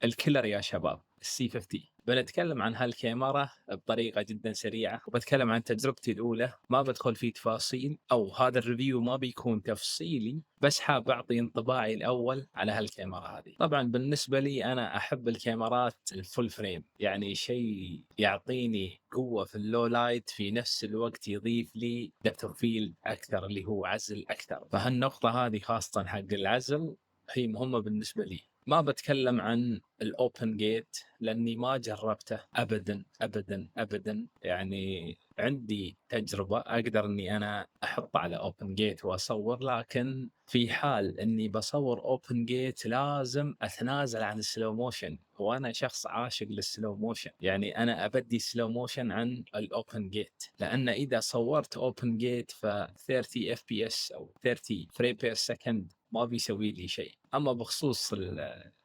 الكيلر يا شباب السي 50. بنتكلم عن هالكاميرا بطريقة جدا سريعة، وبتكلم عن تجربتي الأولى. ما بدخل في تفاصيل، أو هذا الريفيو ما بيكون تفصيلي، بس حاب أعطي انطباعي الأول على هالكاميرا هذه. طبعا بالنسبة لي أنا أحب الكاميرات الفول فريم، يعني شيء يعطيني قوة في اللو لايت، في نفس الوقت يضيف لي دبث فيل أكثر، اللي هو عزل أكثر. فهالنقطة هذه خاصة حق العزل هي مهمة بالنسبة لي. ما بتكلم عن الاوبن جيت لاني ما جربته ابدا ابدا ابدا، يعني عندي تجربه اقدر اني انا احط على اوبن جيت واصور، لكن في حال اني بصور اوبن جيت لازم اتنازل عن السلو موشن، وانا شخص عاشق للسلو موشن. يعني انا ابدي سلو موشن عن الاوبن جيت، لان اذا صورت اوبن جيت ف 30 اف بي اس او 30 فريم بير سكند ما بيسوي لي شيء. اما بخصوص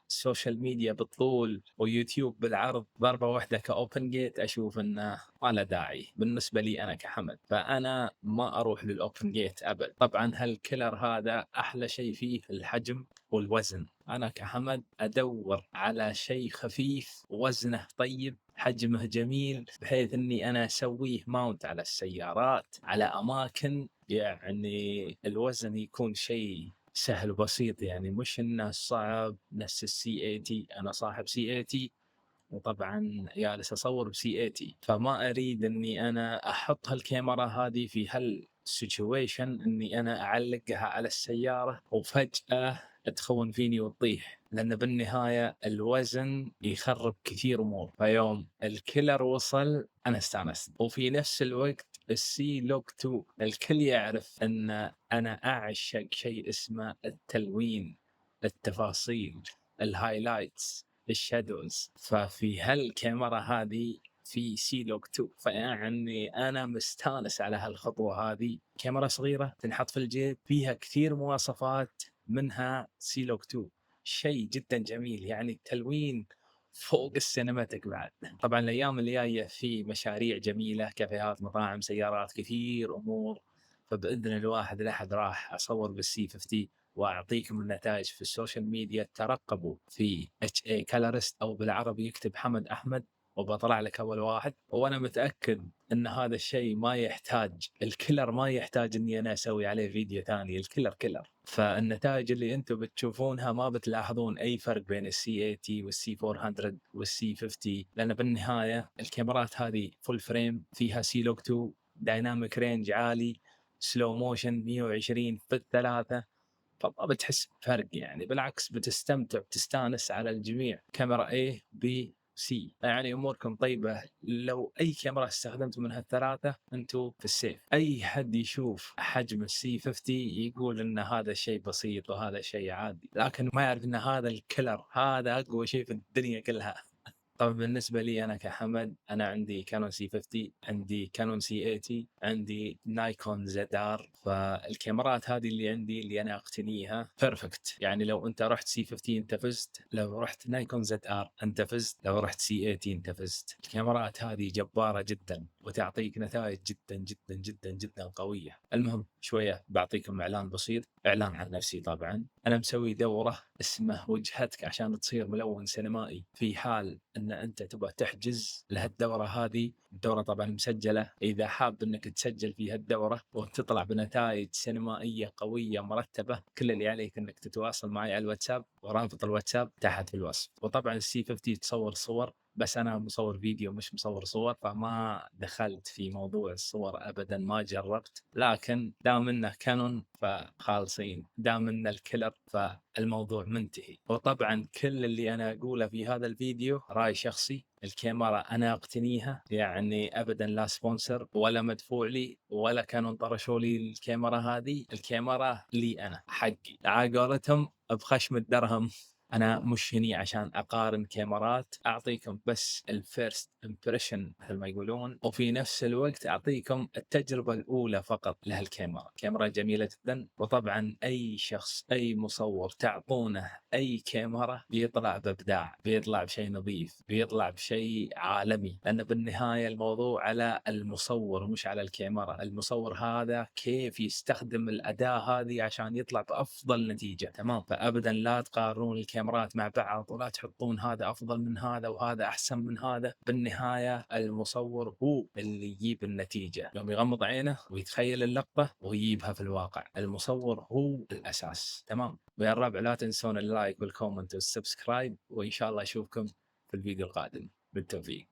السوشيال ميديا بالطول ويوتيوب بالعرض، ضربة واحدة كأوبن جيت أشوف أنه ما له داعي بالنسبة لي أنا كحمد، فأنا ما أروح للأوبن جيت أبد. طبعا هالكلر هذا أحلى شيء فيه الحجم والوزن. أنا كحمد أدور على شيء خفيف، وزنه طيب، حجمه جميل، بحيث أني أنا أسويه ماونت على السيارات، على أماكن يعني الوزن يكون شيء سهل وبسيط، يعني مش انه صعب نفس السي 80. انا صاحب سي 80، وطبعا جالس اصور بسي 80، فما اريد اني انا احط هالكاميرا هذه في هالسيتويشن اني انا اعلقها على السيارة وفجأة تخون فيني وتطيح، لان بالنهاية الوزن يخرب كثير امور. فيوم الكيلر وصل انا استانست، وفي نفس الوقت السي لوك 2 الكل يعرف ان انا اعشق شيء اسمه التلوين، التفاصيل، الهايلايتس، الشادوز. ففي هالكاميرا هذه في سي لوك 2، فيعني انا مستانس على هالخطوه هذه. كاميرا صغيره تنحط في الجيب، فيها كثير مواصفات، منها سي لوك 2. شيء جدا جميل، يعني التلوين فوق السينماتيك بعد. طبعا الايام اللي جايه في مشاريع جميله، كافيهات، مطاعم، سيارات، كثير امور. فباذن الواحد الاحد راح اصور بالسي 50 واعطيكم النتائج في السوشيال ميديا. ترقبوا في اتش اي كالرست، او بالعربي يكتب حمد احمد، وبطلع لك اول واحد. وانا متاكد ان هذا الشيء ما يحتاج، الكلر ما يحتاج اني انا اسوي عليه فيديو ثاني، الكلر كلر. فالنتائج اللي انتم بتشوفونها ما بتلاحظون اي فرق بين السي 80 والسي 400 والسي 50، لان بالنهايه الكاميرات هذه فول فريم، فيها سي لوك 2، دايناميك رينج عالي، سلو موشن 120 في الثلاثه. فما بتحس بفرق، يعني بالعكس بتستمتع، بتستانس على الجميع. كاميرا A B C، يعني اموركم طيبه. لو اي كاميرا استخدمت من هالثلاثه انتم في السيف. اي حد يشوف حجم السي 50 يقول ان هذا شيء بسيط وهذا شيء عادي، لكن ما يعرف ان هذا الكلر هذا اقوى شيء في الدنيا كلها. طبعا بالنسبة لي أنا كحمد، أنا عندي كانون سي 50، عندي كانون سي 80، عندي نايكون زد ار. فالكاميرات هذه اللي عندي اللي أنا أقتنيها بيرفكت. يعني لو أنت رحت سي 50 أنت فزت، لو رحت نايكون زد ار أنت فزت، لو رحت سي 80 أنت فزت. الكاميرات هذه جبارة جدا وتعطيك نتائج جدا جدا جدا جدا قوية. المهم شوية بعطيكم إعلان بسيط، إعلان عن نفسي. طبعا أنا مسوي دورة اسمه وجهتك عشان تصير ملون سينمائي. في حال ان انت تبغى تحجز لهالدوره هذه، الدوره طبعا مسجله، اذا حاب انك تسجل في هالدوره وتطلع بنتائج سينمائيه قويه مرتبه، كل اللي عليك انك تتواصل معي على الواتساب، ورابط الواتساب تحت في الوصف. وطبعا السي 50 تصور صور، بس انا مصور فيديو مش مصور صور، فما دخلت في موضوع الصور ابدا، ما جربت. لكن دام انه كانون فخالصين، دام انه الكلر فالموضوع منتهي. وطبعا كل اللي انا اقوله في هذا الفيديو راي شخصي. الكاميرا انا اقتنيها، يعني ابدا لا سبونسر ولا مدفوع لي ولا كانوا طرشوا لي الكاميرا هذه. الكاميرا لي انا، حقي، على قولتهم بخشم الدرهم. انا مش هني عشان اقارن كاميرات، اعطيكم بس الفيرست امبريشن مثل ما يقولون، وفي نفس الوقت اعطيكم التجربه الاولى فقط لهالكاميرا. كاميرا جميله جدا. وطبعا اي شخص، اي مصور تعطونه اي كاميرا بيطلع بابداع، بيطلع بشيء نظيف، بيطلع بشيء عالمي، لان بالنهايه الموضوع على المصور مش على الكاميرا. المصور هذا كيف يستخدم الاداه هذه عشان يطلع بافضل نتيجه، تمام؟ فابدا لا تقارنون الكاميرا الكاميرات مع بعض، ولا تحطون هذا أفضل من هذا وهذا أحسن من هذا. بالنهاية المصور هو اللي يجيب النتيجة، يوم يغمض عينه ويتخيل اللقطة ويجيبها في الواقع. المصور هو الأساس. تمام. ويا الربع لا تنسون اللايك والكومنت والسبسكرايب، وإن شاء الله أشوفكم في الفيديو القادم. بالتوفيق.